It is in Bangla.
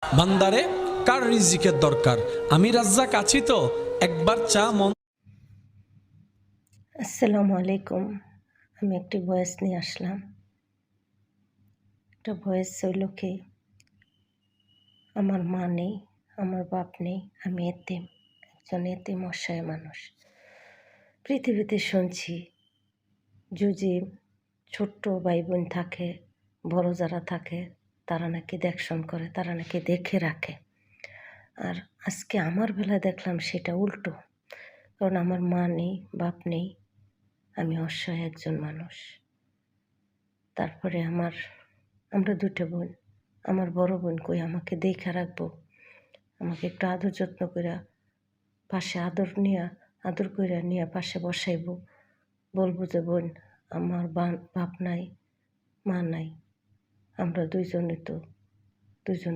বান্দারে কার রিজিকের দরকার, আমি রাজ্জাক আছি তো, একবার চা মন। আসসালামু আলাইকুম। আমি একটি ভয়েস নিয়ে আসলাম। একটা ভয়েস হইল কি, আমার মা নেই, আমার বাপ নেই, আমি এতিম, একজন এতিম অসহায় মানুষ। পৃথিবীতে শুনছি যদি ছোট্ট ভাই বোন থাকে, বড় যারা থাকে, তারা নাকি দেখশন করে, তারা নাকি দেখে রাখে। আর আজকে আমার বেলায় দেখলাম সেটা উল্টো। কারণ আমার মা নেই, বাপ নেই, আমি অসহায় একজন মানুষ। তারপরে আমরা দুটো বোন। আমার বড় বোন কই আমাকে দেখা রাখবো, আমাকে একটু আদর যত্ন করে পাশে আদর করে নিয়ে পাশে বসাইব, বলবো যে বোন আমার বাপ নাই, মা নাই, আমরা দুইজনে তো দুইজন